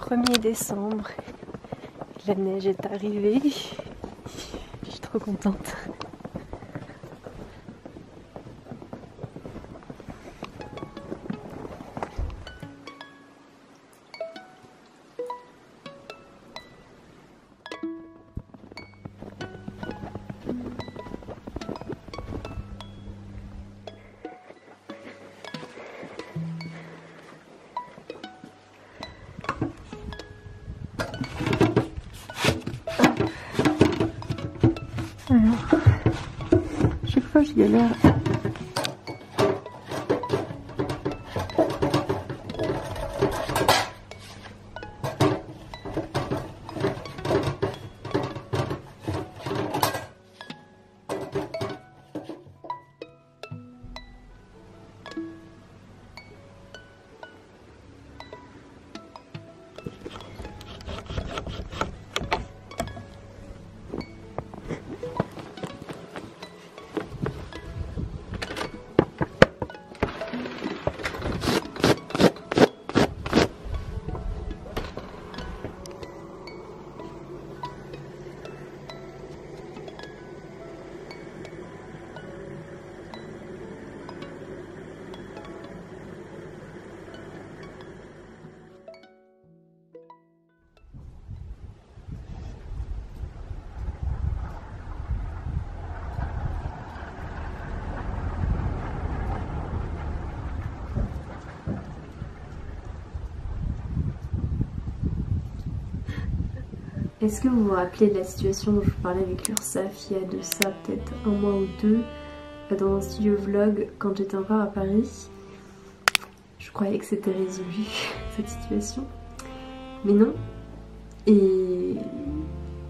1er décembre. La neige est arrivée. Je suis trop contente. Alors, chaque fois je galère. Est-ce que vous vous rappelez de la situation dont je vous parlais avec l'URSSAF il y a de ça peut-être un mois ou deux dans un studio vlog quand j'étais encore à Paris? Je croyais que c'était résolu cette situation, mais non. Et ils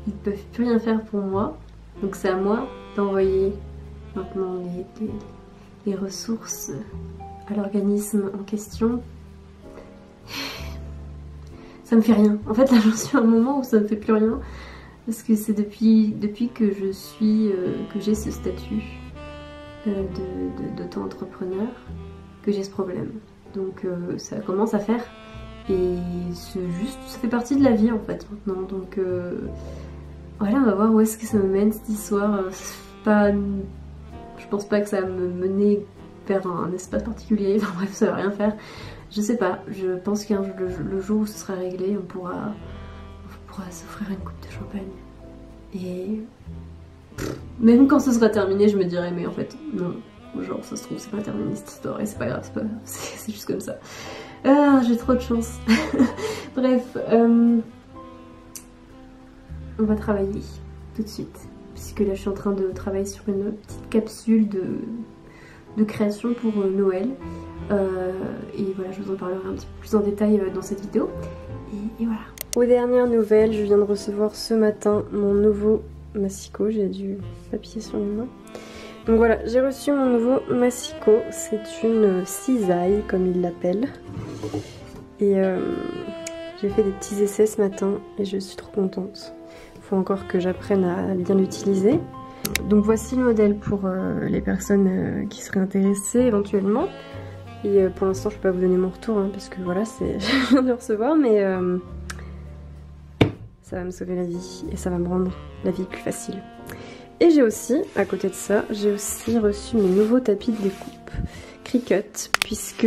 ne peuvent plus rien faire pour moi, donc c'est à moi d'envoyer maintenant les ressources à l'organisme en question. Ça me fait rien. En fait là j'en suis à un moment où ça me fait plus rien parce que c'est depuis que je suis que j'ai ce statut d'auto-entrepreneur que j'ai ce problème. Donc ça commence à faire et c'est juste, ça fait partie de la vie en fait maintenant. Donc voilà, on va voir où est-ce que ça me mène cette histoire. Je pense pas que ça va me mener vers un espace particulier. Enfin bref, ça va rien faire. Je sais pas, je pense qu'un le jour où ce sera réglé, on pourra s'offrir une coupe de champagne. Et même quand ce sera terminé, je me dirai mais en fait non, genre ça se trouve c'est pas terminé cette histoire et c'est pas grave, c'est juste comme ça. Ah, j'ai trop de chance. Bref, on va travailler tout de suite, puisque là je suis en train de travailler sur une petite capsule de création pour Noël. Et voilà, je vous en parlerai un petit peu plus en détail dans cette vidéo. Et voilà. Aux dernières nouvelles, je viens de recevoir ce matin mon nouveau massicot. J'ai du papier sur les mains. Donc voilà, j'ai reçu mon nouveau massicot. C'est une cisaille, comme ils l'appellent. Et j'ai fait des petits essais ce matin et je suis trop contente. Il faut encore que j'apprenne à bien l'utiliser. Donc voici le modèle pour les personnes qui seraient intéressées éventuellement. Et pour l'instant je peux pas vous donner mon retour hein, parce que voilà, je viens de le recevoir, mais ça va me sauver la vie et ça va me rendre la vie plus facile. Et j'ai aussi, à côté de ça, j'ai aussi reçu mes nouveaux tapis de découpe Cricut, puisque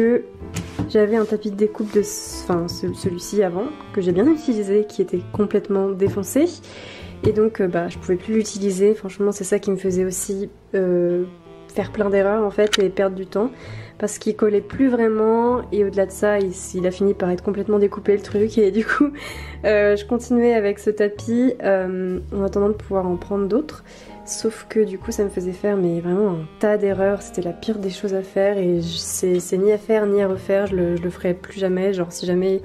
j'avais un tapis de découpe de celui-ci avant, que j'ai bien utilisé, qui était complètement défoncé. Et donc je pouvais plus l'utiliser. Franchement c'est ça qui me faisait aussi faire plein d'erreurs en fait et perdre du temps, parce qu'il collait plus vraiment, et au-delà de ça il a fini par être complètement découpé le truc, et du coup je continuais avec ce tapis en attendant de pouvoir en prendre d'autres, sauf que du coup ça me faisait faire mais vraiment un tas d'erreurs. C'était la pire des choses à faire et c'est ni à faire ni à refaire. Je le ferai plus jamais. Genre si jamais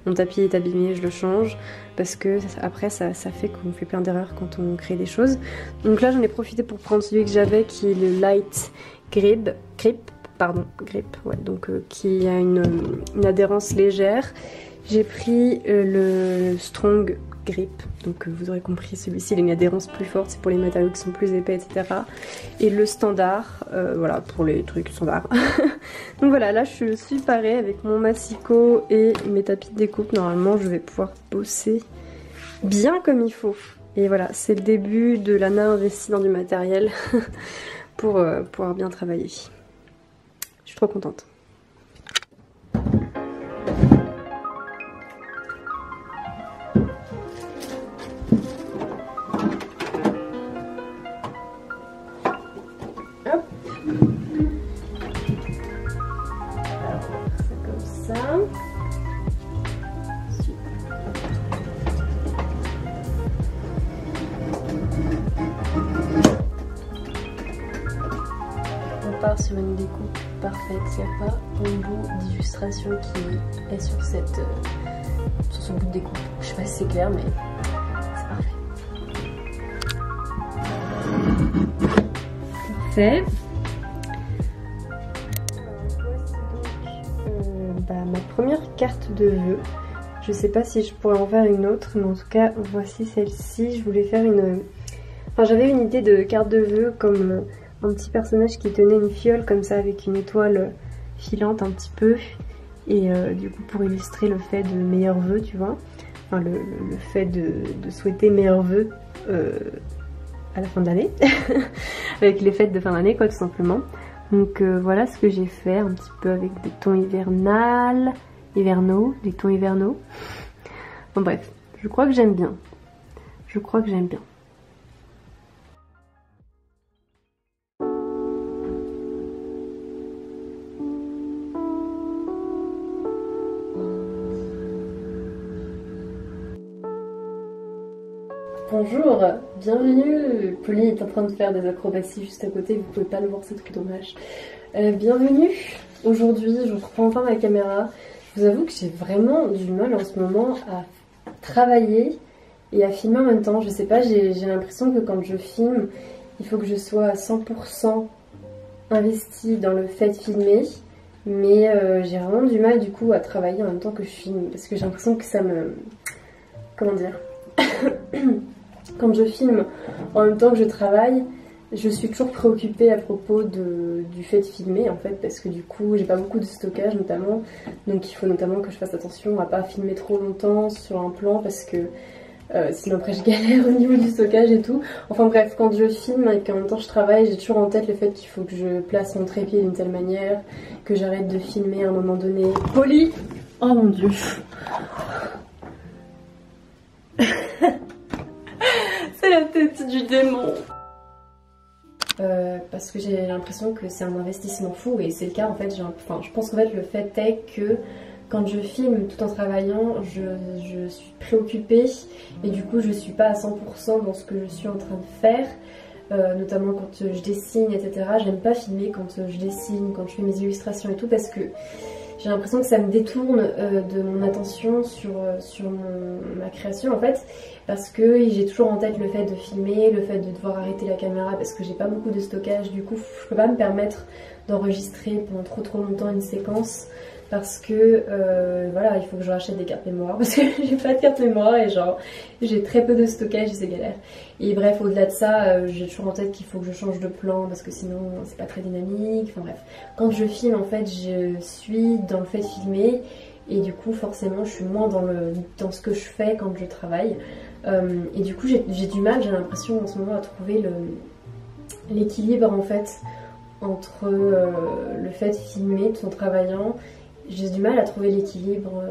mon tapis est abîmé, je le change, parce que après ça fait qu'on fait plein d'erreurs quand on crée des choses. Donc là j'en ai profité pour prendre celui que j'avais, qui est le Light Grip, ouais, donc qui a une adhérence légère. J'ai pris le Strong Grip, donc vous aurez compris, celui-ci il a une adhérence plus forte, c'est pour les matériaux qui sont plus épais, etc. Et le standard, voilà, pour les trucs standards. Donc voilà, là je suis parée avec mon massicot et mes tapis de découpe. Normalement je vais pouvoir bosser bien comme il faut. Et voilà, c'est le début de l'Anna investie dans du matériel pour pouvoir bien travailler. Je suis trop contente. Hop. Alors, c'est comme ça. On part sur une découpe parfaite, il n'y a pas un bout d'illustration qui est sur ce bout de découpe. Je sais pas si c'est clair, mais c'est parfait. Parfait. Voici donc ma première carte de vœux. Je sais pas si je pourrais en faire une autre, mais en tout cas voici celle-ci. Je voulais faire une... Enfin, j'avais une idée de carte de vœux comme un petit personnage qui tenait une fiole comme ça avec une étoile filante un petit peu. Et du coup pour illustrer le fait de meilleurs vœux, tu vois. Enfin le fait de souhaiter meilleurs vœux à la fin de l'année. Avec les fêtes de fin d'année quoi tout simplement. Donc voilà ce que j'ai fait un petit peu avec des tons hivernaux, des tons hivernaux. Bon bref, je crois que j'aime bien. Je crois que j'aime bien. Bonjour, bienvenue. Polly est en train de faire des acrobaties juste à côté, vous pouvez pas le voir, c'est trop dommage. Bienvenue. Aujourd'hui, je reprends enfin ma caméra. Je vous avoue que j'ai vraiment du mal en ce moment à travailler et à filmer en même temps. Je sais pas, j'ai l'impression que quand je filme, il faut que je sois à 100% investie dans le fait de filmer. Mais j'ai vraiment du mal du coup à travailler en même temps que je filme. Parce que j'ai l'impression que ça me... Comment dire quand je filme en même temps que je travaille, je suis toujours préoccupée à propos du fait de filmer en fait, parce que du coup j'ai pas beaucoup de stockage notamment, donc il faut notamment que je fasse attention à pas filmer trop longtemps sur un plan parce que sinon après je galère au niveau du stockage et tout. Enfin bref, quand je filme et qu'en même temps je travaille, j'ai toujours en tête le fait qu'il faut que je place mon trépied d'une telle manière, que j'arrête de filmer à un moment donné. Polly! Oh mon dieu! C'est la tête du démon. Parce que j'ai l'impression que c'est un investissement fou et c'est le cas en fait. Je pense qu'en fait le fait est que quand je filme tout en travaillant, je suis préoccupée et du coup je suis pas à 100% dans ce que je suis en train de faire. Notamment quand je dessine, etc. J'aime pas filmer quand je dessine, quand je fais mes illustrations et tout parce que j'ai l'impression que ça me détourne de mon attention sur ma création en fait, parce que j'ai toujours en tête le fait de filmer, le fait de devoir arrêter la caméra parce que j'ai pas beaucoup de stockage, du coup je peux pas me permettre d'enregistrer pendant trop longtemps une séquence parce que voilà, il faut que je rachète des cartes mémoire parce que j'ai pas de carte mémoire et genre j'ai très peu de stockage et c'est galère. Et bref, au-delà de ça, j'ai toujours en tête qu'il faut que je change de plan parce que sinon c'est pas très dynamique. Enfin bref, quand je filme en fait je suis dans le fait de filmer et du coup forcément je suis moins dans ce que je fais quand je travaille. Et du coup j'ai du mal, j'ai l'impression en ce moment à trouver l'équilibre en fait entre le fait de filmer tout en travaillant. J'ai du mal à trouver l'équilibre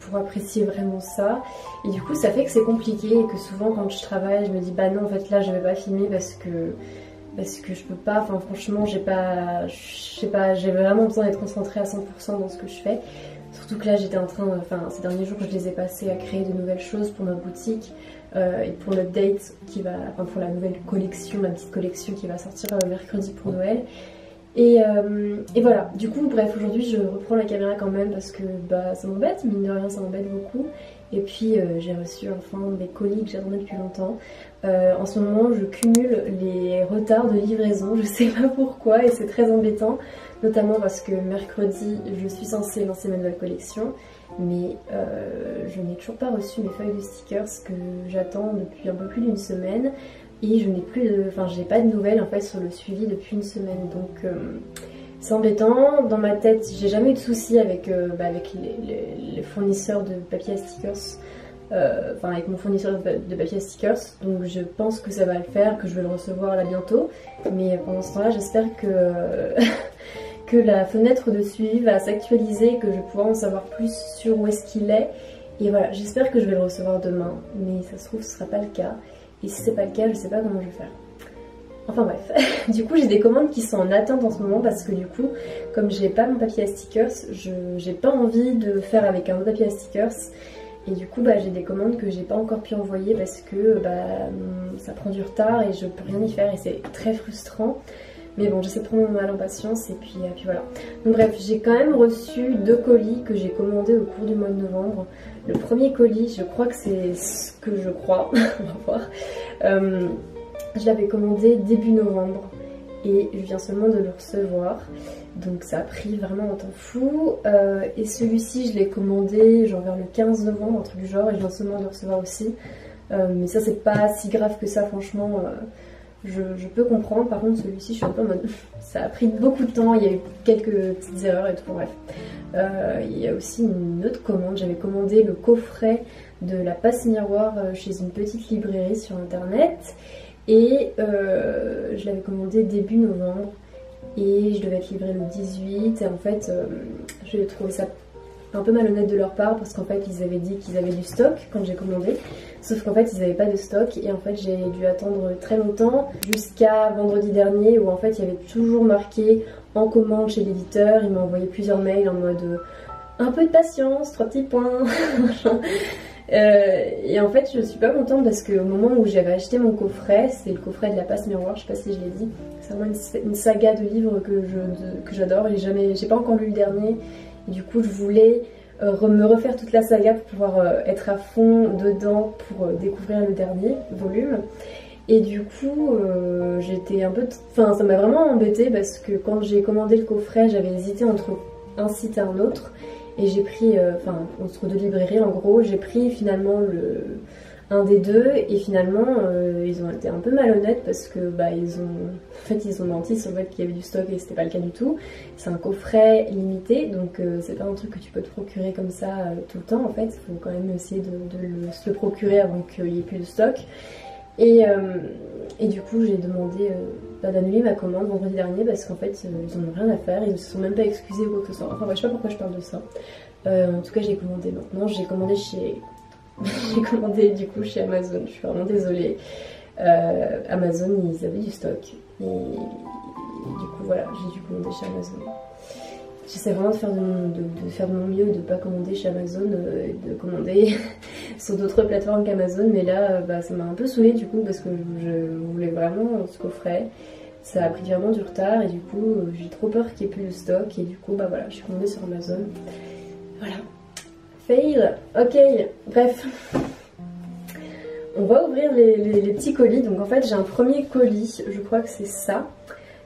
pour apprécier vraiment ça et du coup ça fait que c'est compliqué et que souvent quand je travaille je me dis bah non en fait là je vais pas filmer parce que je peux pas, enfin franchement je sais pas, j'ai vraiment besoin d'être concentrée à 100% dans ce que je fais. Surtout que là j'étais en train, ces derniers jours je les ai passés à créer de nouvelles choses pour ma boutique et pour l'update qui va, pour la nouvelle collection, la petite collection qui va sortir mercredi pour Noël. Et voilà, du coup bref aujourd'hui je reprends la caméra quand même parce que bah ça m'embête, mine de rien ça m'embête beaucoup. Et puis j'ai reçu enfin des colis que j'attendais depuis longtemps. En ce moment je cumule les retards de livraison, je sais pas pourquoi et c'est très embêtant. Notamment parce que mercredi je suis censée lancer ma nouvelle collection. Mais je n'ai toujours pas reçu mes feuilles de stickers que j'attends depuis un peu plus d'une semaine. Et je n'ai plus de... Enfin j'ai pas de nouvelles en fait sur le suivi depuis une semaine. Donc c'est embêtant. Dans ma tête j'ai jamais eu de soucis avec, avec les fournisseurs de papier à stickers. Enfin avec mon fournisseur de papier à stickers. Donc je pense que ça va le faire, que je vais le recevoir là bientôt. Mais pendant ce temps là j'espère que... que la fenêtre de suivi va s'actualiser, que je vais pouvoir en savoir plus sur où est-ce qu'il est. Et voilà, j'espère que je vais le recevoir demain, mais ça se trouve ce sera pas le cas. Et si c'est pas le cas, je sais pas comment je vais faire. Enfin bref, du coup j'ai des commandes qui sont en attente en ce moment parce que du coup, comme j'ai pas mon papier à stickers, j'ai pas envie de faire avec un autre papier à stickers. Et du coup j'ai des commandes que j'ai pas encore pu envoyer parce que ça prend du retard et je peux rien y faire et c'est très frustrant. Mais bon, j'essaie de prendre mon mal en patience et puis voilà. Donc bref, j'ai quand même reçu 2 colis que j'ai commandés au cours du mois de novembre. Le premier colis, je crois que c'est ce que je crois, on va voir. Je l'avais commandé début novembre et je viens seulement de le recevoir. Donc ça a pris vraiment un temps fou. Et celui-ci, je l'ai commandé genre vers le 15 novembre, un truc du genre, et je viens seulement de le recevoir aussi. Mais ça, c'est pas si grave que ça, franchement. Je peux comprendre. Par contre celui-ci je suis un peu en mode ça a pris beaucoup de temps, il y a eu quelques petites erreurs et tout, bref. Il y a aussi une autre commande, j'avais commandé le coffret de la passe miroir chez une petite librairie sur internet et je l'avais commandé début novembre et je devais être livrée le 18 et en fait j'ai trouvé ça un peu malhonnête de leur part parce qu'en fait ils avaient dit qu'ils avaient du stock quand j'ai commandé, sauf qu'en fait ils n'avaient pas de stock et en fait j'ai dû attendre très longtemps jusqu'à vendredi dernier où en fait il y avait toujours marqué en commande chez l'éditeur. Il m'a envoyé plusieurs mails en mode un peu de patience, 3 petits points. Et en fait je suis pas contente parce qu'au moment où j'avais acheté mon coffret, c'est le coffret de la passe miroir, je sais pas si je l'ai dit, c'est vraiment une saga de livres que j'adore et j'ai pas encore lu le dernier. Et du coup je voulais me refaire toute la saga pour pouvoir être à fond dedans pour découvrir le dernier volume. Et du coup j'étais un peu... Enfin ça m'a vraiment embêtée parce que quand j'ai commandé le coffret j'avais hésité entre un site et un autre. Et j'ai pris, entre 2 librairies en gros, j'ai pris finalement un des deux et finalement ils ont été un peu malhonnêtes parce que ils ont menti sur le fait qu'il y avait du stock et c'était pas le cas du tout. C'est un coffret limité donc c'est pas un truc que tu peux te procurer comme ça tout le temps en fait, il faut quand même essayer de se le procurer avant qu'il y ait plus de stock. Et du coup j'ai demandé d'annuler ma commande vendredi dernier parce qu'en fait ils en ont rien à faire, ils ne se sont même pas excusés ou quoi que ce soit. Enfin ouais, je sais pas pourquoi je parle de ça. En tout cas j'ai commandé maintenant, j'ai commandé j'ai commandé du coup chez Amazon, je suis vraiment désolée. Amazon ils avaient du stock et du coup voilà j'ai dû commander chez Amazon. J'essaie vraiment de faire de mon mieux, de ne pas commander chez Amazon, de commander sur d'autres plateformes qu'Amazon, mais là ça m'a un peu saoulée du coup parce que je voulais vraiment ce coffret. Ça a pris vraiment du retard et du coup j'ai trop peur qu'il n'y ait plus de stock et du coup voilà, je suis commandée sur Amazon. Voilà. Fail. Ok, bref. On va ouvrir les petits colis. Donc en fait j'ai un premier colis, je crois que c'est ça.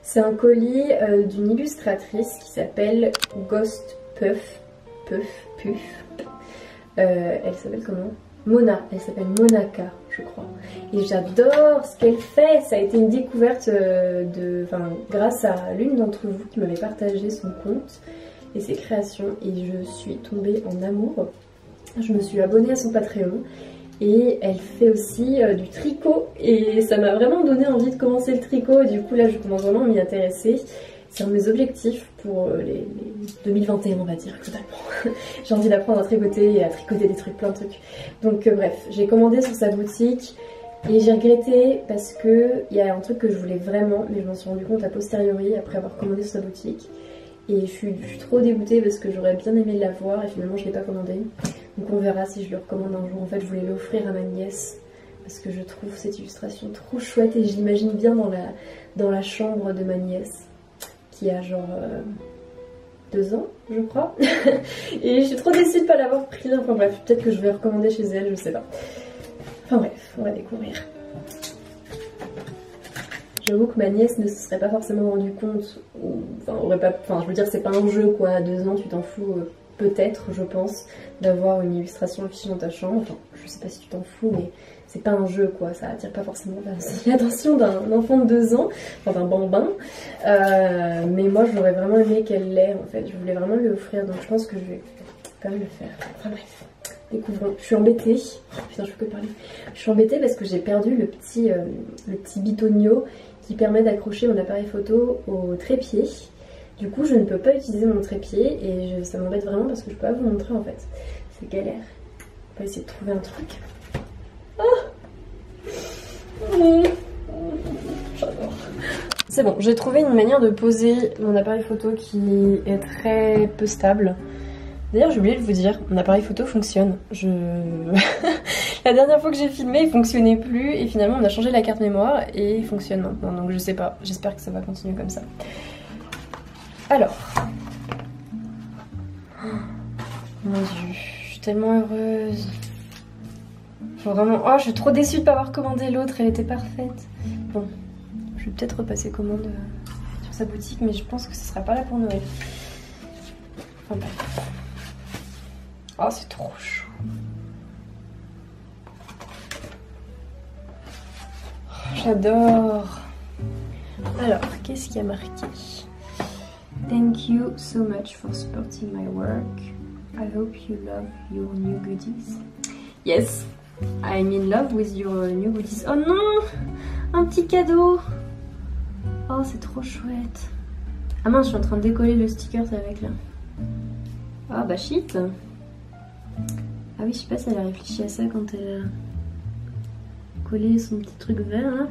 C'est un colis d'une illustratrice qui s'appelle Ghost Puff. Elle s'appelle comment? Mona, elle s'appelle Monaka, je crois. Et j'adore ce qu'elle fait. Ça a été une découverte grâce à l'une d'entre vous qui m'avait partagé son compte et ses créations. Et je suis tombée en amour. Je me suis abonnée à son Patreon. Et elle fait aussi du tricot et ça m'a vraiment donné envie de commencer le tricot et du coup là je commence vraiment à m'y intéresser. C'est un de mes objectifs pour les 2021 on va dire totalement. J'ai envie d'apprendre à tricoter et à tricoter des trucs, plein de trucs. Donc bref, j'ai commandé sur sa boutique et j'ai regretté parce que il y a un truc que je voulais vraiment mais je m'en suis rendu compte a posteriori après avoir commandé sur sa boutique. Et je suis trop dégoûtée parce que j'aurais bien aimé l'avoir et finalement je ne l'ai pas commandé. Donc on verra si je le recommande un jour. En fait je voulais l'offrir à ma nièce parce que je trouve cette illustration trop chouette et je l'imagine bien dans la chambre de ma nièce qui a genre 2 ans, je crois. Et je suis trop déçue de pas l'avoir pris. Enfin bref, peut-être que je vais recommander chez elle, je sais pas. Enfin bref, on va découvrir. J'avoue que ma nièce ne se serait pas forcément rendu compte, ou enfin aurait pas, enfin je veux dire c'est pas un jeu quoi, à 2 ans tu t'en fous peut-être je pense d'avoir une illustration affichée dans ta chambre, enfin je sais pas si tu t'en fous mais c'est pas un jeu quoi, ça attire pas forcément l'attention d'un enfant de 2 ans, enfin d'un bambin, mais moi j'aurais vraiment aimé qu'elle l'ait en fait, je voulais vraiment lui offrir donc je pense que je vais quand même le faire, enfin bref. Découvrons. Je suis embêtée. Oh, putain, je peux que parler. Je suis embêtée parce que j'ai perdu le petit bitonio qui permet d'accrocher mon appareil photo au trépied. Du coup, je ne peux pas utiliser mon trépied et ça m'embête vraiment parce que je peux pas vous montrer en fait. C'est galère. On va essayer de trouver un truc. Oh j'adore. C'est bon, j'ai trouvé une manière de poser mon appareil photo qui est très peu stable. D'ailleurs j'ai oublié de vous dire, mon appareil photo fonctionne. La dernière fois que j'ai filmé il fonctionnait plus et finalement on a changé la carte mémoire et il fonctionne maintenant donc je sais pas, j'espère que ça va continuer comme ça. Alors, oh, mon dieu, je suis tellement heureuse. Faut vraiment, oh je suis trop déçue de pas avoir commandé l'autre, elle était parfaite. Bon, je vais peut-être repasser commande sur sa boutique mais je pense que ce sera pas là pour Noël. Enfin bref. Oh, c'est trop chaud. J'adore. Alors, qu'est-ce qu'il y a marqué? Thank you so much for supporting my work. I hope you love your new goodies. Yes, I'm in love with your new goodies. Oh non, un petit cadeau. Oh, c'est trop chouette. Ah mince, je suis en train de décoller le sticker avec là. Ah bah shit. Ah oui, je sais pas si elle a réfléchi à ça quand elle a collé son petit truc vert là.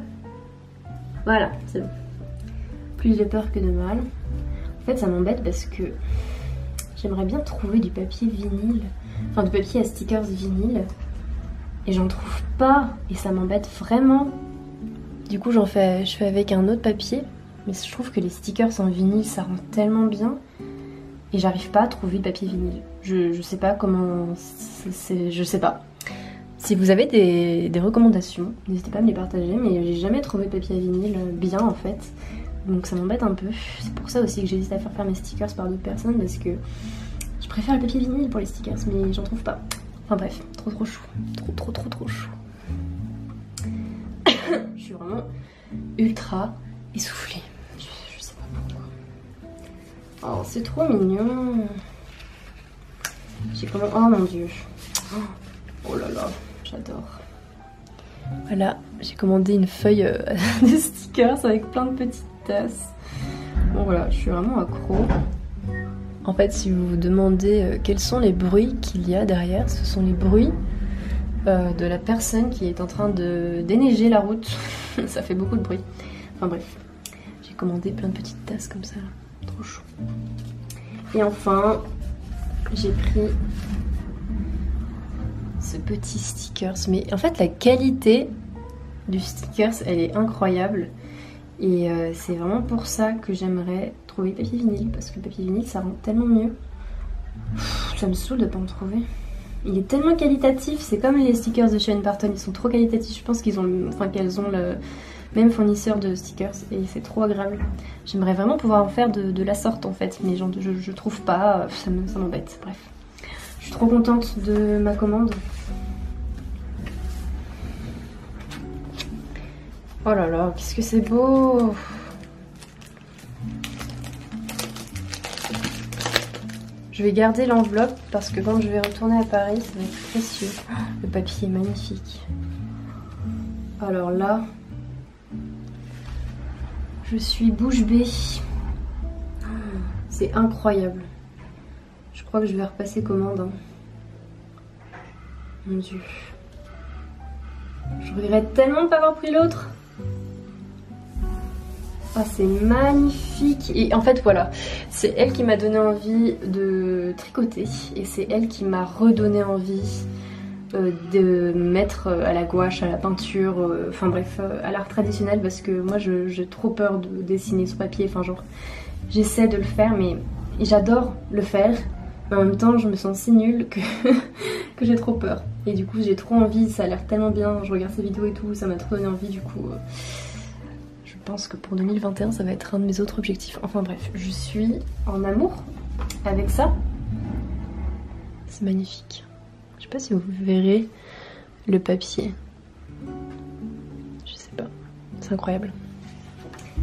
Voilà, c'est bon. Plus de peur que de mal. En fait, ça m'embête parce que j'aimerais bien trouver du papier vinyle, enfin du papier à stickers vinyle, et j'en trouve pas, et ça m'embête vraiment. Du coup, je fais avec un autre papier, mais je trouve que les stickers en vinyle, ça rend tellement bien. Et j'arrive pas à trouver de papier vinyle. Je sais pas comment... je sais pas. Si vous avez des recommandations, n'hésitez pas à me les partager. Mais j'ai jamais trouvé de papier à vinyle bien en fait. Donc ça m'embête un peu. C'est pour ça aussi que j'hésite à faire mes stickers par d'autres personnes. Parce que je préfère le papier vinyle pour les stickers. Mais j'en trouve pas. Enfin bref, trop chou. Trop chou. Je suis vraiment ultra essoufflée. Je sais pas pourquoi. Oh, c'est trop mignon. J'ai commandé... Oh mon dieu. Oh là là, j'adore. Voilà, j'ai commandé une feuille de stickers avec plein de petites tasses. Bon voilà, je suis vraiment accro. En fait, si vous vous demandez quels sont les bruits qu'il y a derrière, ce sont les bruits de la personne qui est en train de déneiger la route. Ça fait beaucoup de bruit. Enfin bref, j'ai commandé plein de petites tasses comme ça. Trop chaud. Et enfin, j'ai pris ce petit stickers. Mais en fait, la qualité du stickers, elle est incroyable. Et c'est vraiment pour ça que j'aimerais trouver le papier vinyle. Parce que le papier vinyle, ça rend tellement mieux. Ça me saoule de pas en trouver. Il est tellement qualitatif. C'est comme les stickers de chez Parton. Ils sont trop qualitatifs. Je pense qu'ils ont, enfin, qu'elles ont le même fournisseur de stickers et c'est trop agréable. J'aimerais vraiment pouvoir en faire de la sorte en fait, mais je trouve pas, ça m'embête. Bref, je suis trop contente de ma commande. Oh là là, qu'est-ce que c'est beau! Je vais garder l'enveloppe parce que quand je vais retourner à Paris, ça va être précieux. Le papier est magnifique. Alors là, je suis bouche bée. C'est incroyable. Je crois que je vais repasser commande. Hein. Mon dieu. Je regrette tellement de ne pas avoir pris l'autre. Ah, c'est magnifique. Et en fait, voilà. C'est elle qui m'a donné envie de tricoter. Et c'est elle qui m'a redonné envie de mettre à la gouache, à la peinture, enfin bref, à l'art traditionnel, parce que moi j'ai trop peur de dessiner sur papier, enfin genre j'essaie de le faire mais Et j'adore le faire, mais en même temps je me sens si nulle que, que j'ai trop peur. Et du coup j'ai trop envie, ça a l'air tellement bien, je regarde ces vidéos et tout, ça m'a trop donné envie du coup. Je pense que pour 2021 ça va être un de mes autres objectifs. Enfin bref, je suis en amour avec ça. C'est magnifique. Je sais pas si vous verrez le papier. Je sais pas, c'est incroyable.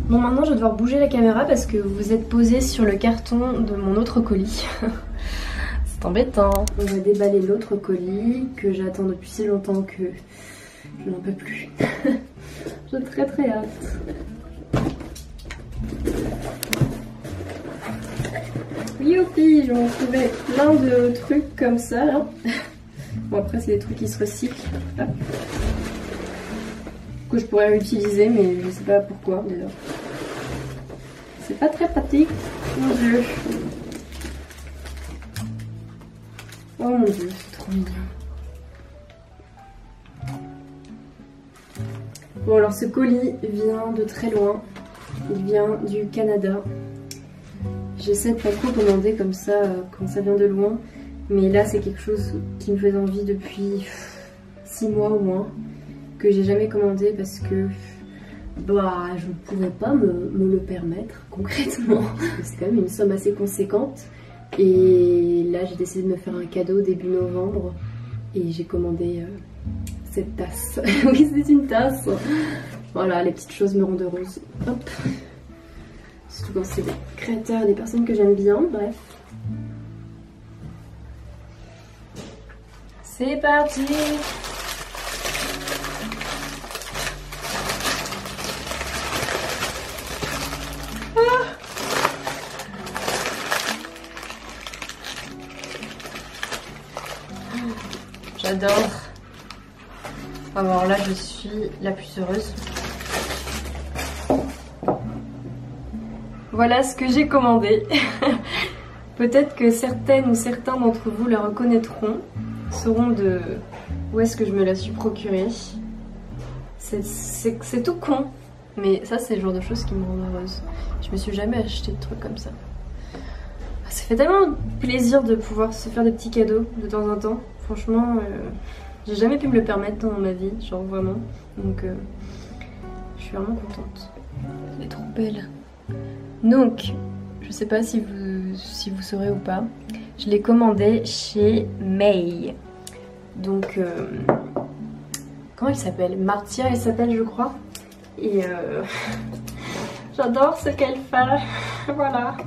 Bon, maintenant je vais devoir bouger la caméra parce que vous êtes posé sur le carton de mon autre colis. C'est embêtant. On va déballer l'autre colis que j'attends depuis si longtemps que je n'en peux plus. J'ai très très hâte. Youpi, je vais en trouver plein de trucs comme ça là. Bon, après c'est des trucs qui se recyclent. Hop. Que je pourrais utiliser, mais je sais pas pourquoi d'ailleurs. C'est pas très pratique. Mon dieu. Oh mon dieu, c'est trop mignon. Bon, alors ce colis vient de très loin. Il vient du Canada. J'essaie de pas trop commander comme ça quand ça vient de loin. Mais là, c'est quelque chose qui me faisait envie depuis 6 mois au moins. Que j'ai jamais commandé parce que bah, je ne pouvais pas me le permettre concrètement. C'est quand même une somme assez conséquente. Et là, j'ai décidé de me faire un cadeau début novembre. Et j'ai commandé cette tasse. Oui, c'est une tasse. Voilà, les petites choses me rendent heureuse. Hop. Surtout quand c'est des créateurs et des personnes que j'aime bien. Bref. C'est parti! J'adore. Alors là, je suis la plus heureuse. Voilà ce que j'ai commandé. Peut-être que certaines ou certains d'entre vous la reconnaîtront, sauront de où est-ce que je me la suis procurée. C'est tout con, mais ça c'est le genre de choses qui me rendent heureuse. Je me suis jamais acheté de trucs comme ça. Ça fait tellement plaisir de pouvoir se faire des petits cadeaux de temps en temps. Franchement, j'ai jamais pu me le permettre dans ma vie, genre vraiment. Donc, je suis vraiment contente. Elle est trop belle. Donc, je sais pas si vous saurez ou pas, je l'ai commandé chez May. Donc, comment elle s'appelle? Martia, elle s'appelle, je crois. Et j'adore ce qu'elle fait. Voilà.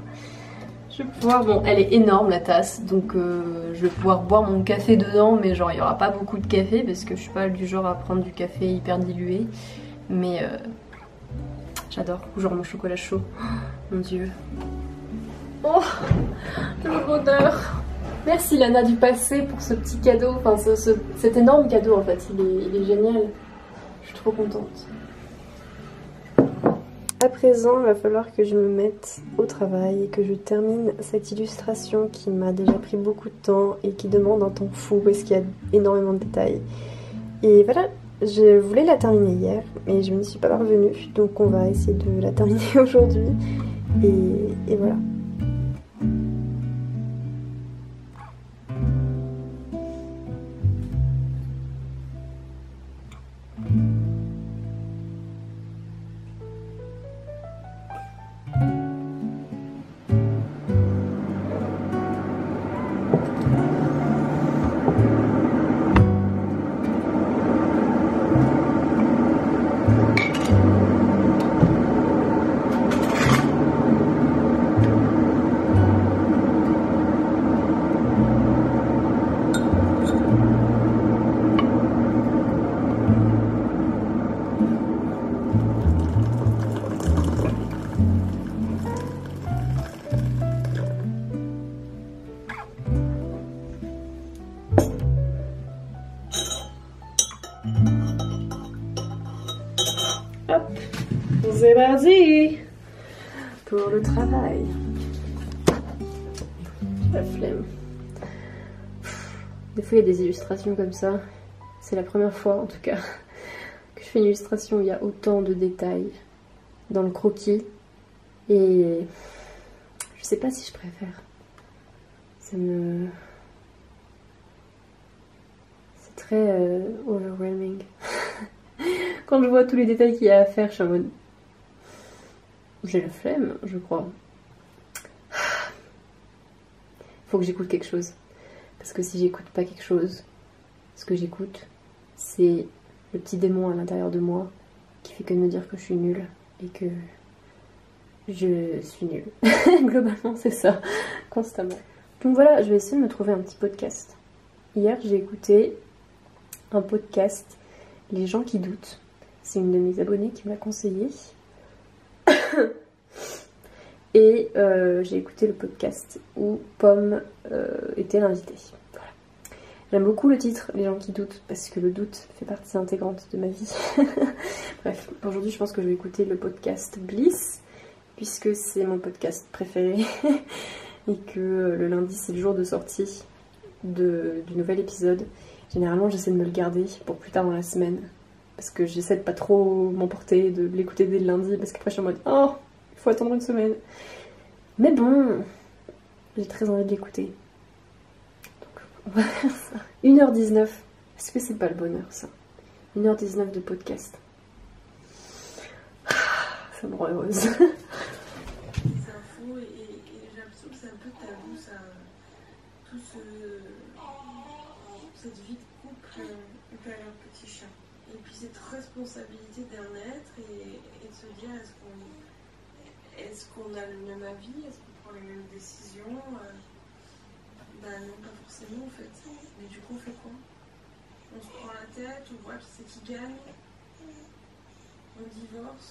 Je vais pouvoir, bon, elle est énorme la tasse, donc je vais pouvoir boire mon café dedans, mais genre il n'y aura pas beaucoup de café parce que je suis pas du genre à prendre du café hyper dilué. Mais j'adore, ou genre mon chocolat chaud. Oh, mon dieu. Oh, le bonheur. Merci Lana du passé pour ce petit cadeau, enfin cet énorme cadeau en fait, il est génial. Je suis trop contente. À présent, il va falloir que je me mette au travail et que je termine cette illustration qui m'a déjà pris beaucoup de temps et qui demande un temps fou parce qu'il y a énormément de détails. Et voilà, je voulais la terminer hier, mais je ne suis pas parvenue, donc on va essayer de la terminer aujourd'hui. Et voilà. Hop, c'est parti pour le travail. La flemme. Des fois il y a des illustrations comme ça. C'est la première fois en tout cas que je fais une illustration où il y a autant de détails dans le croquis. Et Je sais pas si je préfère. C'est très overwhelming. Quand je vois tous les détails qu'il y a à faire, je suis en mode... J'ai la flemme, je crois. Faut que j'écoute quelque chose. Parce que si j'écoute pas quelque chose, ce que j'écoute, c'est le petit démon à l'intérieur de moi qui fait que de me dire que je suis nulle et que je suis nulle. Globalement, c'est ça, constamment. Donc voilà, je vais essayer de me trouver un petit podcast. Hier, j'ai écouté un podcast, Les gens qui doutent. C'est une de mes abonnées qui m'a conseillé. Et j'ai écouté le podcast où Pomme était l'invitée. Voilà. J'aime beaucoup le titre, Les gens qui doutent, parce que le doute fait partie intégrante de ma vie. Bref, aujourd'hui je pense que je vais écouter le podcast Bliss, puisque c'est mon podcast préféré. Et que le lundi c'est le jour de sortie du nouvel épisode. Généralement j'essaie de me le garder pour plus tard dans la semaine. Parce que j'essaie de pas trop m'emporter, de l'écouter dès le lundi, parce qu'après je suis en mode oh, il faut attendre une semaine. Mais bon, j'ai très envie de l'écouter. Donc on va faire ça. 1h19. Est-ce que c'est pas le bonheur ça? 1h19 de podcast. Ça me rend heureuse. C'est fou et j'ai l'impression que c'est un peu tabou ça. Tout cette vie de couple avec leur petit chat. Et puis cette responsabilité d'un être et de se dire est-ce qu'on a le même avis, est-ce qu'on prend les mêmes décisions Ben non, pas forcément en fait. Mais du coup on fait quoi? On se prend la tête, on voit qui c'est qui gagne, on divorce.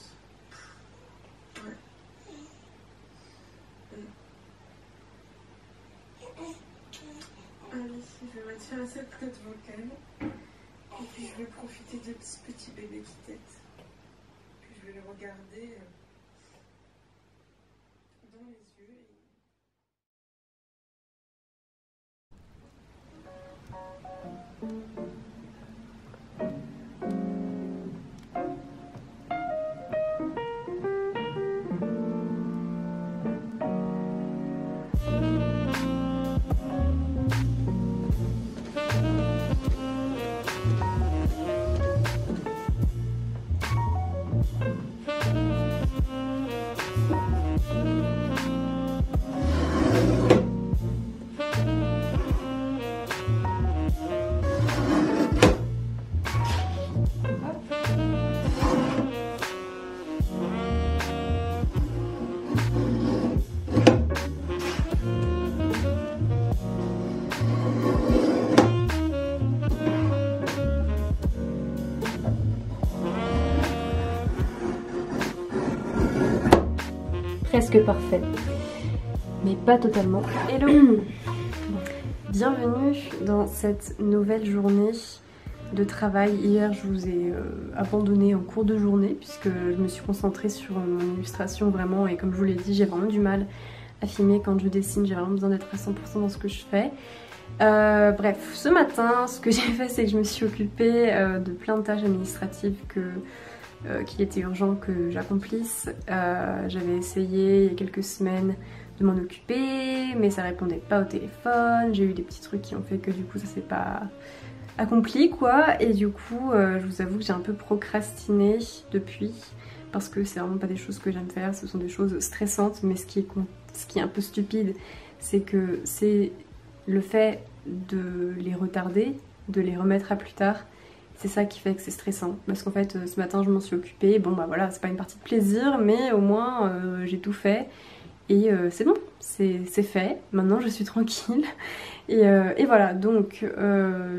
Ouais. Allez, je vais mettre cette tête vocale. Et puis je vais profiter de ce petit bébé qui tète. Puis je vais le regarder dans les yeux. Presque parfait, mais pas totalement. Hello. Bienvenue dans cette nouvelle journée de travail. Hier je vous ai abandonné en cours de journée puisque je me suis concentrée sur mon illustration vraiment, et comme je vous l'ai dit, j'ai vraiment du mal à filmer quand je dessine, j'ai vraiment besoin d'être à 100% dans ce que je fais. Bref, ce matin ce que j'ai fait, c'est que je me suis occupée de plein de tâches administratives qu'il était urgent que j'accomplisse. J'avais essayé il y a quelques semaines de m'en occuper, mais ça répondait pas au téléphone. J'ai eu des petits trucs qui ont fait que du coup ça s'est pas accompli quoi, et du coup je vous avoue que j'ai un peu procrastiné depuis, parce que c'est vraiment pas des choses que j'aime faire, ce sont des choses stressantes. Mais ce qui est un peu stupide, c'est que c'est le fait de les retarder, de les remettre à plus tard. C'est ça qui fait que c'est stressant, parce qu'en fait ce matin je m'en suis occupée, bon bah voilà, c'est pas une partie de plaisir, mais au moins j'ai tout fait, et c'est bon, c'est fait, maintenant je suis tranquille, et voilà, donc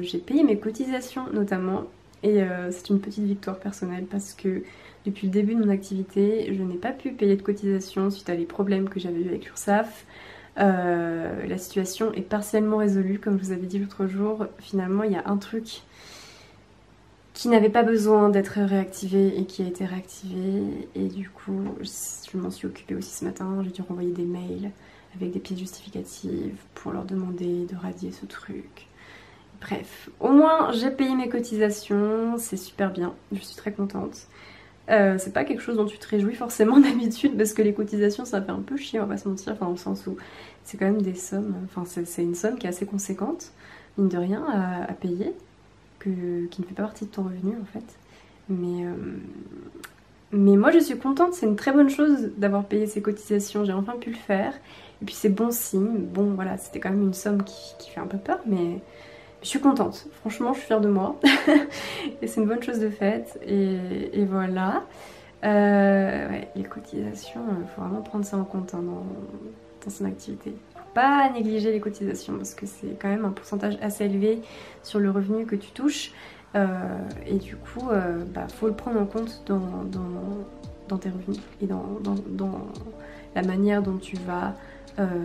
j'ai payé mes cotisations notamment, et c'est une petite victoire personnelle, parce que depuis le début de mon activité, je n'ai pas pu payer de cotisations suite à des problèmes que j'avais eu avec l'URSSAF. La situation est partiellement résolue, comme je vous avais dit l'autre jour. Finalement il y a un truc qui n'avait pas besoin d'être réactivé et qui a été réactivé, et du coup je m'en suis occupée aussi ce matin. J'ai dû renvoyer des mails avec des pièces justificatives pour leur demander de radier ce truc. Bref, au moins j'ai payé mes cotisations, c'est super bien, je suis très contente. C'est pas quelque chose dont tu te réjouis forcément d'habitude parce que les cotisations ça fait un peu chier, on va pas se mentir, enfin dans le sens où c'est quand même des sommes, enfin c'est une somme qui est assez conséquente, mine de rien, à payer, qui ne fait pas partie de ton revenu en fait. Mais moi je suis contente, c'est une très bonne chose d'avoir payé ces cotisations, j'ai enfin pu le faire. Et puis c'est bon signe, bon voilà, c'était quand même une somme qui fait un peu peur, mais je suis contente. Franchement, je suis fière de moi. Et c'est une bonne chose de faite. Et voilà. Ouais, les cotisations, il faut vraiment prendre ça en compte hein, dans son activité. Faut pas négliger les cotisations parce que c'est quand même un pourcentage assez élevé sur le revenu que tu touches. Et du coup, faut le prendre en compte dans tes revenus et dans la manière dont tu vas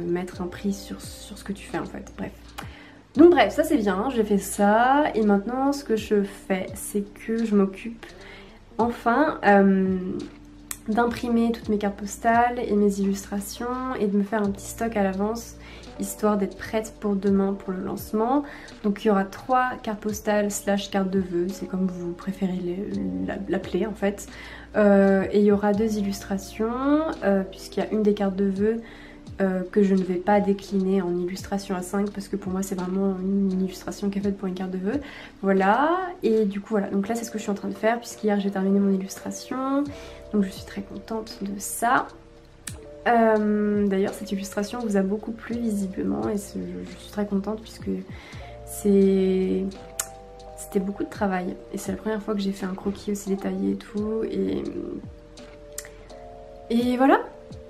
mettre un prix sur ce que tu fais en fait. Bref. Donc bref, ça c'est bien, j'ai fait ça. Et maintenant, ce que je fais, c'est que je m'occupe enfin d'imprimer toutes mes cartes postales et mes illustrations et de me faire un petit stock à l'avance histoire d'être prête pour demain pour le lancement. Donc il y aura 3 cartes postales / cartes de vœux, c'est comme vous préférez l'appeler en fait. Et il y aura 2 illustrations puisqu'il y a une des cartes de vœux que je ne vais pas décliner en illustration A5 parce que pour moi c'est vraiment une illustration qui est faite pour une carte de vœux. Voilà, et du coup voilà, donc là c'est ce que je suis en train de faire puisqu'hier j'ai terminé mon illustration, donc je suis très contente de ça. D'ailleurs cette illustration vous a beaucoup plu visiblement et je suis très contente puisque c'était beaucoup de travail et c'est la première fois que j'ai fait un croquis aussi détaillé et tout et voilà,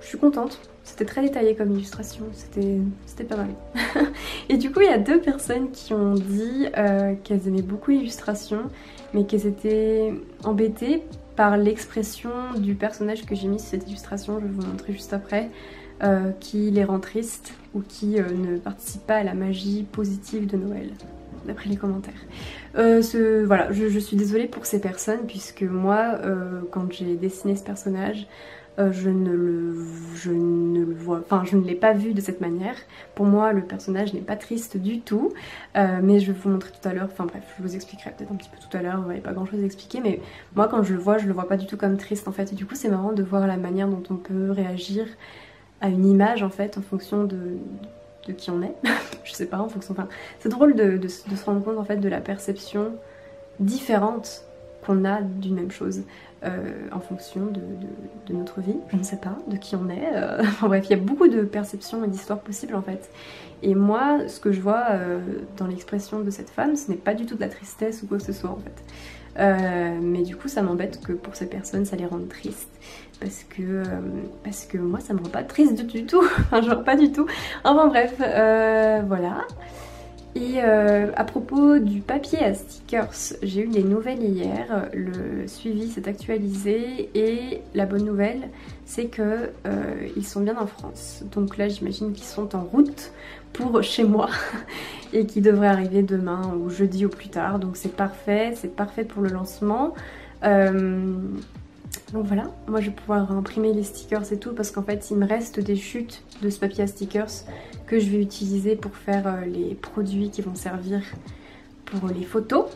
je suis contente. C'était très détaillé comme illustration, c'était pas mal. Et du coup, il y a 2 personnes qui ont dit qu'elles aimaient beaucoup l'illustration, mais qu'elles étaient embêtées par l'expression du personnage que j'ai mis sur cette illustration, je vais vous montrer juste après, qui les rend tristes ou qui ne participe pas à la magie positive de Noël, d'après les commentaires. Voilà, je suis désolée pour ces personnes, puisque moi, quand j'ai dessiné ce personnage, je ne l'ai pas vu de cette manière. Pour moi le personnage n'est pas triste du tout, mais je vais vous montrer tout à l'heure, enfin bref je vous expliquerai peut-être un petit peu tout à l'heure, il n'y a pas grand chose à expliquer, mais moi quand je le vois pas du tout comme triste en fait, et du coup c'est marrant de voir la manière dont on peut réagir à une image en fait en fonction de qui on est. Je sais pas, en fonction, enfin c'est drôle de se rendre compte en fait de la perception différente qu'on a d'une même chose. En fonction de notre vie, je ne sais pas, de qui on est. Enfin bref, il y a beaucoup de perceptions et d'histoires possibles en fait. Et moi, ce que je vois dans l'expression de cette femme, ce n'est pas du tout de la tristesse ou quoi que ce soit en fait. Mais du coup, ça m'embête que pour ces personnes, ça les rende tristes. Parce que moi, ça me rend pas triste du tout. Enfin, genre pas du tout. Enfin bref, voilà. Et à propos du papier à stickers, j'ai eu des nouvelles hier, le suivi s'est actualisé et la bonne nouvelle c'est que ils sont bien en France. Donc là j'imagine qu'ils sont en route pour chez moi et qu'ils devraient arriver demain ou jeudi au plus tard. Donc c'est parfait pour le lancement. Donc voilà, moi je vais pouvoir imprimer les stickers et tout parce qu'en fait il me reste des chutes de ce papier à stickers que je vais utiliser pour faire les produits qui vont servir pour les photos.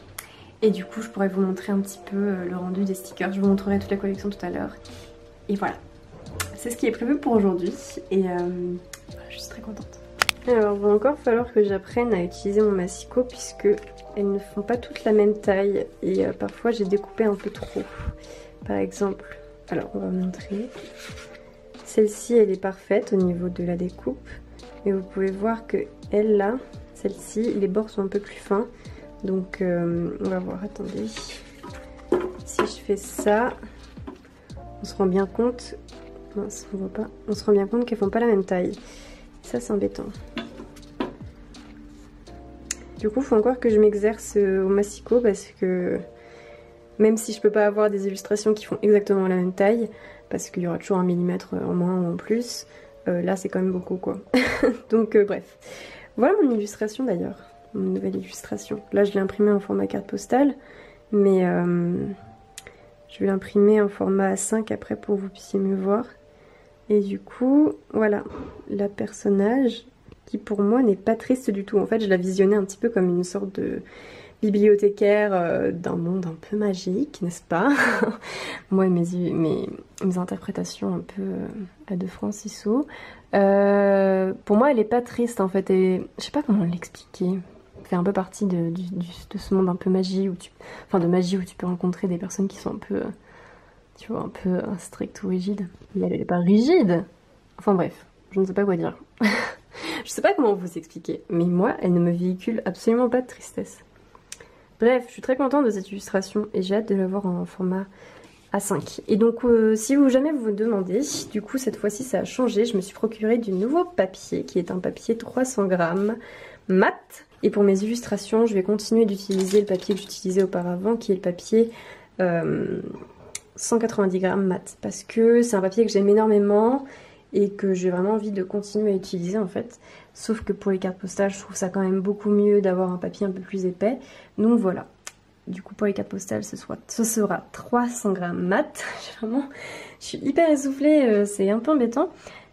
Et du coup je pourrais vous montrer un petit peu le rendu des stickers, je vous montrerai toute la collection tout à l'heure. Et voilà, c'est ce qui est prévu pour aujourd'hui et je suis très contente. Alors il va encore falloir que j'apprenne à utiliser mon massicot puisque elles ne font pas toutes la même taille et parfois j'ai découpé un peu trop. Par exemple, alors on va montrer, celle-ci elle est parfaite au niveau de la découpe, mais vous pouvez voir que elle là, celle-ci, les bords sont un peu plus fins, donc on va voir, attendez, si je fais ça, on se rend bien compte, mince, on voit pas, on se rend bien compte qu'elles font pas la même taille, ça c'est embêtant. Du coup il faut encore que je m'exerce au massicot parce que même si je peux pas avoir des illustrations qui font exactement la même taille, parce qu'il y aura toujours 1 mm en moins ou en plus, là c'est quand même beaucoup quoi. Donc bref. Voilà mon illustration d'ailleurs, mon nouvelle illustration. Là je l'ai imprimée en format carte postale, mais je vais l'imprimer en format A5 après pour que vous puissiez mieux voir. Et du coup, voilà, la personnage qui pour moi n'est pas triste du tout. En fait je la visionnais un petit peu comme une sorte de bibliothécaire d'un monde un peu magique, n'est-ce pas? Moi et mes interprétations un peu à de Franciso. Pour moi, elle est pas triste en fait, et je sais pas comment l'expliquer. Elle fait un peu partie de ce monde un peu magie de magie où tu peux rencontrer des personnes qui sont un peu, tu vois, un peu strictes ou rigides. Mais elle est pas rigide. Enfin bref, je ne sais pas quoi dire. Je sais pas comment vous expliquer, mais moi, elle ne me véhicule absolument pas de tristesse. Bref, je suis très contente de cette illustration et j'ai hâte de la voir en format A5. Et donc, si jamais vous vous demandez, du coup, cette fois-ci, ça a changé. Je me suis procuré du nouveau papier, qui est un papier 300 grammes mat. Et pour mes illustrations, je vais continuer d'utiliser le papier que j'utilisais auparavant, qui est le papier 190 grammes mat. Parce que c'est un papier que j'aime énormément et que j'ai vraiment envie de continuer à utiliser en fait. Sauf que pour les cartes postales, je trouve ça quand même beaucoup mieux d'avoir un papier un peu plus épais. Donc voilà. Du coup pour les cartes postales, ce sera 300 grammes mat. Je suis hyper essoufflée, c'est un peu embêtant.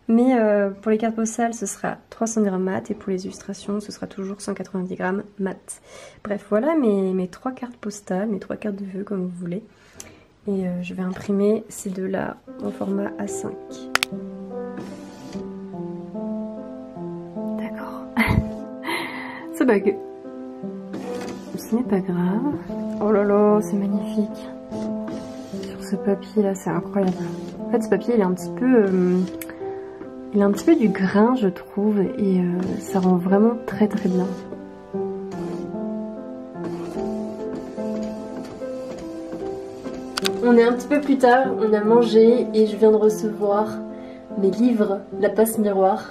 Mais pour les cartes postales, ce sera 300 grammes mat. Et pour les illustrations, ce sera toujours 190 grammes mat. Bref, voilà mes 3 cartes postales, mes 3 cartes de vœux comme vous voulez. Et je vais imprimer ces deux-là en format A5. Ça bug. Ce n'est pas grave. Oh là là, c'est magnifique. Sur ce papier là, c'est incroyable. En fait, ce papier il est un petit peu du grain, je trouve, et ça rend vraiment très très bien. On est un petit peu plus tard, on a mangé et je viens de recevoir mes livres, la passe miroir.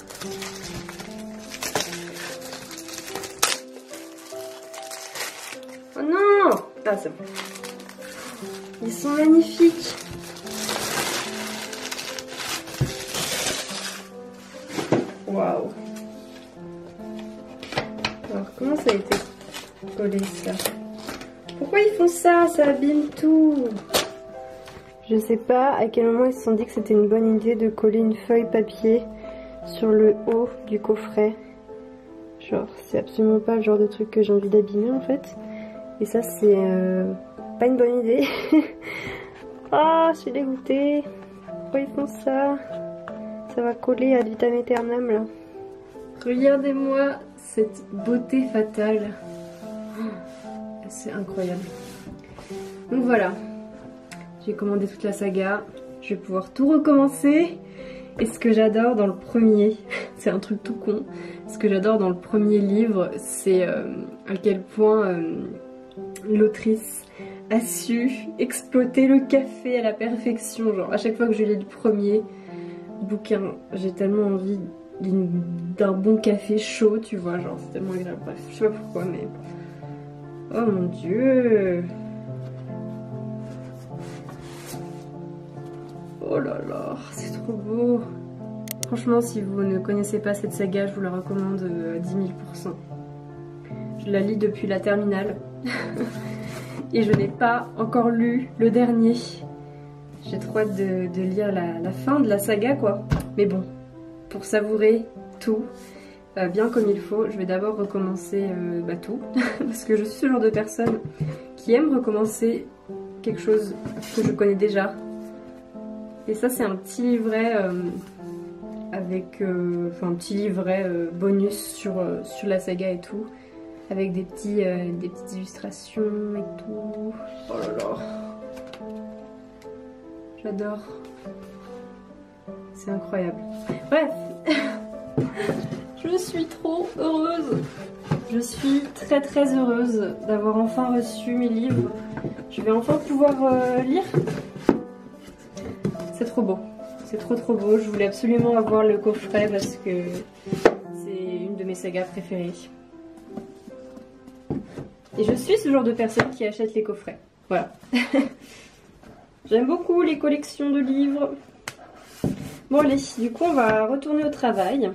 Oh non! Ah, c'est bon. Ils sont magnifiques. Waouh. Alors, comment ça a été collé ça? Pourquoi ils font ça? Ça abîme tout. Je sais pas à quel moment ils se sont dit que c'était une bonne idée de coller une feuille papier sur le haut du coffret. Genre, c'est absolument pas le genre de truc que j'ai envie d'abîmer en fait. Et ça, c'est pas une bonne idée. Ah, je suis dégoûtée. Pourquoi ils font ça? Ça va coller ad vitam aeternam là. Regardez-moi cette beauté fatale. C'est incroyable. Donc voilà. J'ai commandé toute la saga. Je vais pouvoir tout recommencer. Et ce que j'adore dans le premier, c'est un truc tout con. Ce que j'adore dans le premier livre, c'est à quel point l'autrice a su exploiter le café à la perfection. Genre à chaque fois que je lis le premier bouquin, j'ai tellement envie d'un bon café chaud, tu vois, genre c'est tellement agréable. Bref, je sais pas pourquoi, mais... Oh mon dieu! Oh là là, c'est trop beau! Franchement, si vous ne connaissez pas cette saga, je vous la recommande à 10 000%. Je la lis depuis la terminale. Et je n'ai pas encore lu le dernier. J'ai trop hâte de lire la fin de la saga, quoi. Mais bon, pour savourer tout, bien comme il faut, je vais d'abord recommencer tout. Parce que je suis ce genre de personne qui aime recommencer quelque chose que je connais déjà. Et ça, c'est un petit livret avec... un petit livret bonus sur la saga et tout. Avec des petites illustrations et tout. Oh là là. J'adore. C'est incroyable. Bref. Je suis trop heureuse. Je suis très très heureuse d'avoir enfin reçu mes livres. Je vais enfin pouvoir lire. C'est trop beau. C'est trop trop beau. Je voulais absolument avoir le coffret parce que c'est une de mes sagas préférées. Et je suis ce genre de personne qui achète les coffrets. Voilà. J'aime beaucoup les collections de livres. Bon allez, du coup on va retourner au travail.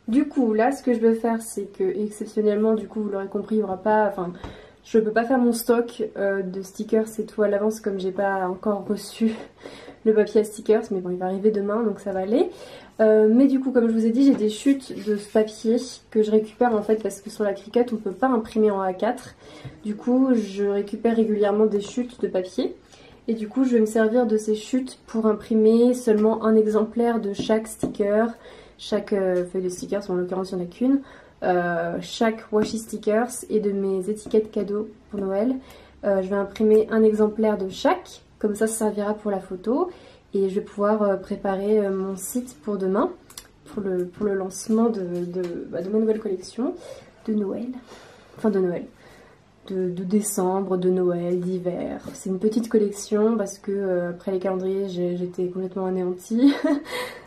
Du coup là ce que je vais faire c'est que exceptionnellement du coup vous l'aurez compris il n'y aura pas... Enfin je peux pas faire mon stock de stickers et tout à l'avance comme j'ai pas encore reçu le papier à stickers. Mais bon il va arriver demain donc ça va aller. Mais du coup, comme je vous ai dit, j'ai des chutes de ce papier que je récupère en fait parce que sur la Cricut on peut pas imprimer en A4. Du coup je récupère régulièrement des chutes de papier. Et du coup je vais me servir de ces chutes pour imprimer seulement un exemplaire de chaque sticker, chaque feuille de stickers, en l'occurrence il n'y en a qu'une, chaque washi stickers et de mes étiquettes cadeaux pour Noël. Je vais imprimer un exemplaire de chaque, comme ça servira pour la photo. Et je vais pouvoir préparer mon site pour demain, pour le lancement de ma nouvelle collection de Noël, enfin de Noël, de décembre, de Noël, d'hiver. C'est une petite collection parce que après les calendriers j'étais complètement anéantie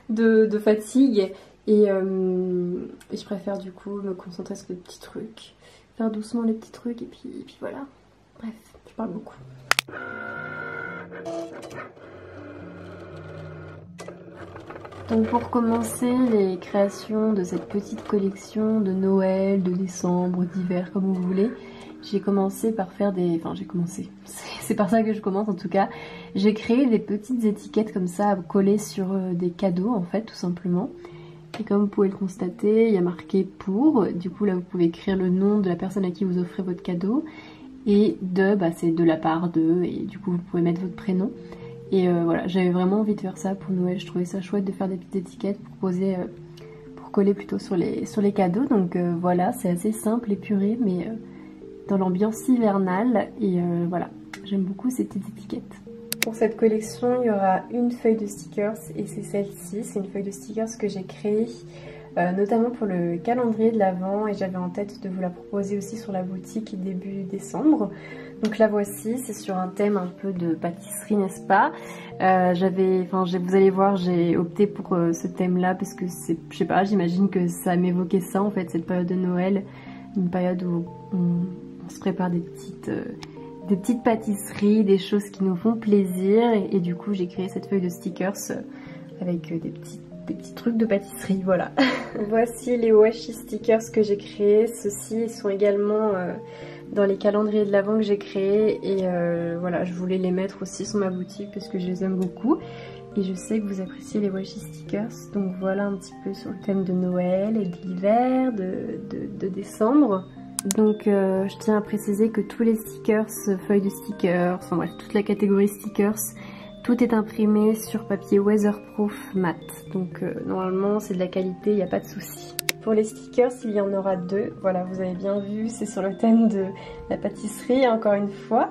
de fatigue et je préfère du coup me concentrer sur les petits trucs, faire doucement les petits trucs et puis voilà. Bref, je parle beaucoup. Donc pour commencer les créations de cette petite collection de Noël, de décembre, d'hiver, comme vous voulez, j'ai commencé par faire des... Enfin j'ai commencé, c'est par ça que je commence en tout cas. J'ai créé des petites étiquettes comme ça à coller sur des cadeaux en fait tout simplement. Et comme vous pouvez le constater, il y a marqué pour, du coup là vous pouvez écrire le nom de la personne à qui vous offrez votre cadeau. Et de, c'est de la part de, et du coup vous pouvez mettre votre prénom. Et voilà, j'avais vraiment envie de faire ça pour Noël, je trouvais ça chouette de faire des petites étiquettes pour poser, pour coller plutôt sur les cadeaux. Donc voilà, c'est assez simple, épuré, mais dans l'ambiance hivernale. Et voilà, j'aime beaucoup ces petites étiquettes. Pour cette collection, il y aura une feuille de stickers et c'est celle-ci. C'est une feuille de stickers que j'ai créée notamment pour le calendrier de l'Avent et j'avais en tête de vous la proposer aussi sur la boutique début décembre. Donc la voici, c'est sur un thème un peu de pâtisserie, n'est-ce pas? Vous allez voir, j'ai opté pour ce thème-là parce que c'est, je sais pas, j'imagine que ça m'évoquait ça en fait, cette période de Noël, une période où on se prépare des petites pâtisseries, des choses qui nous font plaisir et du coup j'ai créé cette feuille de stickers avec des petits trucs de pâtisserie, voilà. Voici les washi stickers que j'ai créés. Ceux-ci sont également dans les calendriers de l'Avent que j'ai créés et voilà, je voulais les mettre aussi sur ma boutique parce que je les aime beaucoup et je sais que vous appréciez les washi stickers. Donc voilà un petit peu sur le thème de Noël et de l'hiver, de décembre. Donc je tiens à préciser que tous les stickers, feuilles de stickers, enfin bref, toute la catégorie stickers, tout est imprimé sur papier weatherproof mat, donc normalement c'est de la qualité, il n'y a pas de souci. Pour les stickers, il y en aura deux, voilà vous avez bien vu, c'est sur le thème de la pâtisserie encore une fois,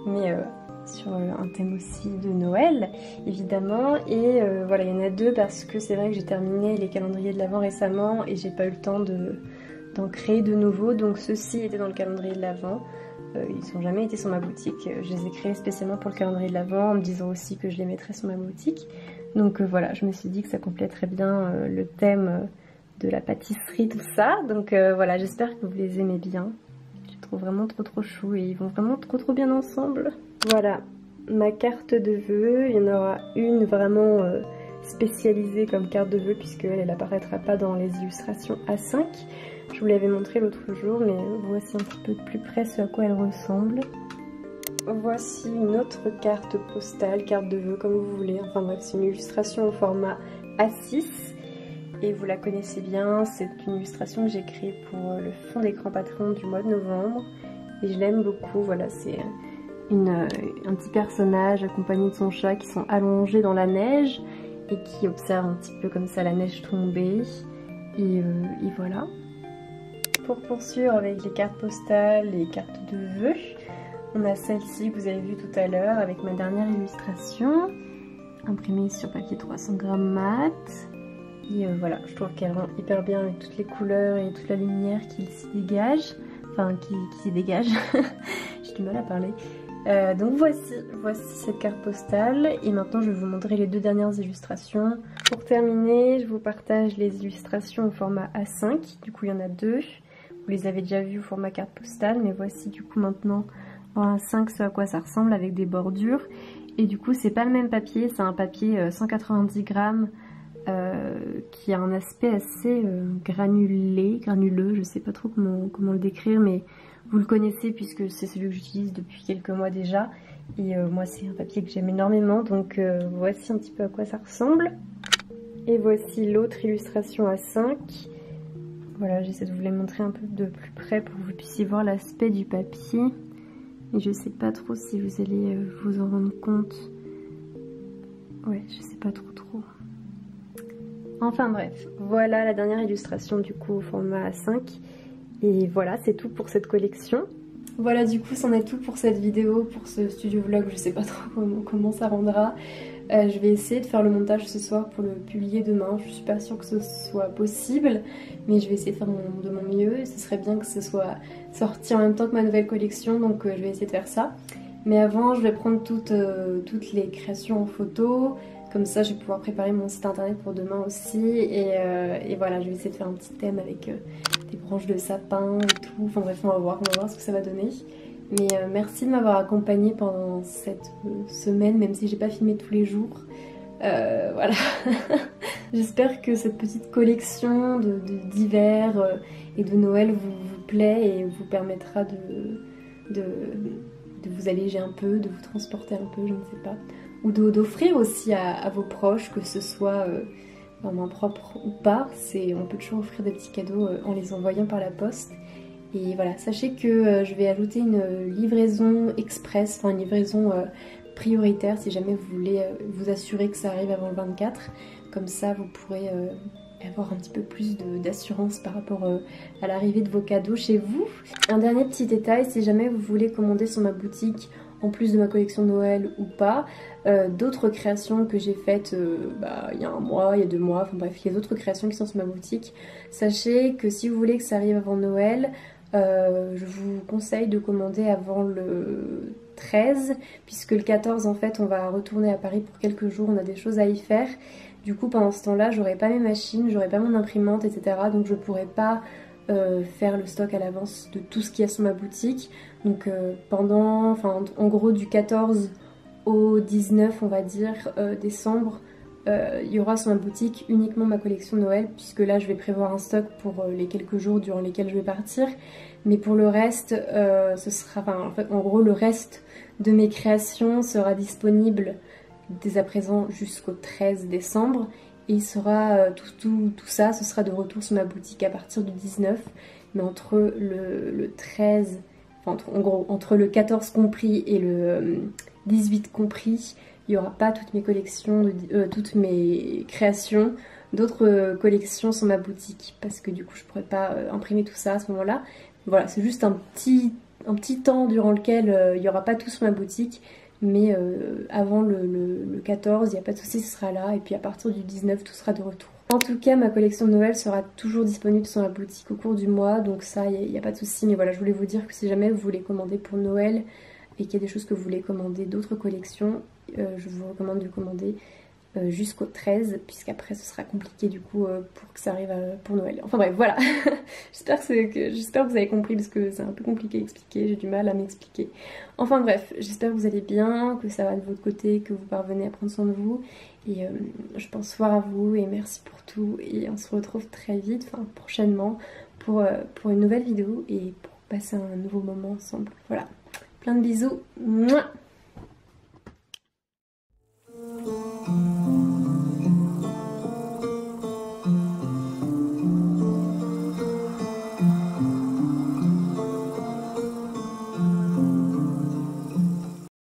mais sur un thème aussi de Noël évidemment, et voilà il y en a deux parce que c'est vrai que j'ai terminé les calendriers de l'Avent récemment et j'ai pas eu le temps d'en créer de nouveaux, donc ceux-ci étaient dans le calendrier de l'Avent. Ils n'ont jamais été sur ma boutique, je les ai créés spécialement pour le calendrier de l'Avent en me disant aussi que je les mettrais sur ma boutique. Donc voilà, je me suis dit que ça complèterait bien le thème de la pâtisserie, tout ça. Donc voilà, j'espère que vous les aimez bien. Je les trouve vraiment trop chou et ils vont vraiment trop bien ensemble. Voilà, ma carte de vœux, il y en aura une vraiment spécialisée comme carte de vœux puisqu'elle apparaîtra pas dans les illustrations A5. Je vous l'avais montré l'autre jour, mais voici un petit peu de plus près ce à quoi elle ressemble. Voici une autre carte postale, carte de vœux comme vous voulez. Enfin bref, c'est une illustration au format A6. Et vous la connaissez bien, c'est une illustration que j'ai créée pour le fond d'écran Patreon du mois de novembre. Et je l'aime beaucoup, voilà, c'est un petit personnage accompagné de son chat qui sont allongés dans la neige et qui observe un petit peu comme ça la neige tomber. Et voilà. Pour poursuivre avec les cartes postales, les cartes de vœux, on a celle-ci que vous avez vue tout à l'heure avec ma dernière illustration, imprimée sur papier 300 g mat. Et voilà, je trouve qu'elle rend hyper bien avec toutes les couleurs et toute la lumière qui s'y dégage. Enfin, qui s'y dégage. J'ai du mal à parler. Donc voici cette carte postale. Et maintenant, je vais vous montrer les deux dernières illustrations. Pour terminer, je vous partage les illustrations au format A5. Du coup, il y en a deux. Vous les avez déjà vues au format carte postale, mais voici du coup maintenant en A5 ce à quoi ça ressemble avec des bordures. Et du coup c'est pas le même papier, c'est un papier 190 grammes qui a un aspect assez granuleux, je sais pas trop comment le décrire, mais vous le connaissez puisque c'est celui que j'utilise depuis quelques mois déjà. Et moi c'est un papier que j'aime énormément, donc voici un petit peu à quoi ça ressemble. Et voici l'autre illustration à 5. Voilà, j'essaie de vous les montrer un peu de plus près pour que vous puissiez voir l'aspect du papier. Et je sais pas trop si vous allez vous en rendre compte. Ouais, je sais pas trop. Enfin bref, voilà la dernière illustration du coup au format A5. Et voilà, c'est tout pour cette collection. Voilà, du coup, c'en est tout pour cette vidéo, pour ce studio vlog. Je sais pas trop comment ça rendra. Je vais essayer de faire le montage ce soir pour le publier demain. Je suis pas sûre que ce soit possible, mais je vais essayer de faire de mon mieux. Et ce serait bien que ce soit sorti en même temps que ma nouvelle collection, donc je vais essayer de faire ça. Mais avant, je vais prendre toutes les créations en photo. Comme ça, je vais pouvoir préparer mon site internet pour demain aussi. Et voilà, je vais essayer de faire un petit thème avec des branches de sapin et tout. Enfin bref, on va voir ce que ça va donner. Mais merci de m'avoir accompagnée pendant cette semaine, même si j'ai pas filmé tous les jours. Voilà. J'espère que cette petite collection d'hiver et de Noël vous plaît et vous permettra de vous alléger un peu, de vous transporter un peu, je ne sais pas. Ou d'offrir aussi à vos proches, que ce soit main propre ou pas. On peut toujours offrir des petits cadeaux en les envoyant par la poste. Et voilà, sachez que je vais ajouter une livraison express, enfin une livraison prioritaire si jamais vous voulez vous assurer que ça arrive avant le 24. Comme ça, vous pourrez avoir un petit peu plus d'assurance par rapport à l'arrivée de vos cadeaux chez vous. Un dernier petit détail, si jamais vous voulez commander sur ma boutique, en plus de ma collection Noël ou pas, d'autres créations que j'ai faites il y a un mois, il y a 2 mois, enfin bref, il y a d'autres créations qui sont sur ma boutique. Sachez que si vous voulez que ça arrive avant Noël, je vous conseille de commander avant le 13, puisque le 14 en fait on va retourner à Paris pour quelques jours, on a des choses à y faire. Du coup pendant ce temps là j'aurai pas mes machines, j'aurai pas mon imprimante, etc. Donc je pourrai pas faire le stock à l'avance de tout ce qu'il y a sur ma boutique. Donc en gros du 14 au 19 on va dire décembre, il y aura sur ma boutique uniquement ma collection Noël, puisque là je vais prévoir un stock pour les quelques jours durant lesquels je vais partir. Mais pour le reste, en gros le reste de mes créations sera disponible dès à présent jusqu'au 13 décembre. Et il sera tout ça, ce sera de retour sur ma boutique à partir du 19. Mais entre le 13, en gros entre le 14 compris et le 18 compris, il n'y aura pas toutes mes collections, toutes mes créations, d'autres collections sur ma boutique, parce que du coup je pourrais pas imprimer tout ça à ce moment-là. Voilà, c'est juste un petit temps durant lequel il n'y aura pas tout sur ma boutique, mais avant le 14, il n'y a pas de souci, ce sera là, et puis à partir du 19, tout sera de retour. En tout cas, ma collection de Noël sera toujours disponible sur ma boutique au cours du mois, donc ça, il n'y a pas de souci. Mais voilà, je voulais vous dire que si jamais vous voulez commander pour Noël et qu'il y a des choses que vous voulez commander, d'autres collections, je vous recommande de commander jusqu'au 13, puisqu'après ce sera compliqué du coup pour que ça arrive pour Noël. Enfin bref, voilà. J'espère que vous avez compris, parce que c'est un peu compliqué à expliquer, j'ai du mal à m'expliquer. Enfin bref, j'espère que vous allez bien, que ça va de votre côté, que vous parvenez à prendre soin de vous. Et je pense fort à vous et merci pour tout. Et on se retrouve très vite, enfin prochainement, pour une nouvelle vidéo et pour passer un nouveau moment ensemble. Voilà, plein de bisous. Mouah.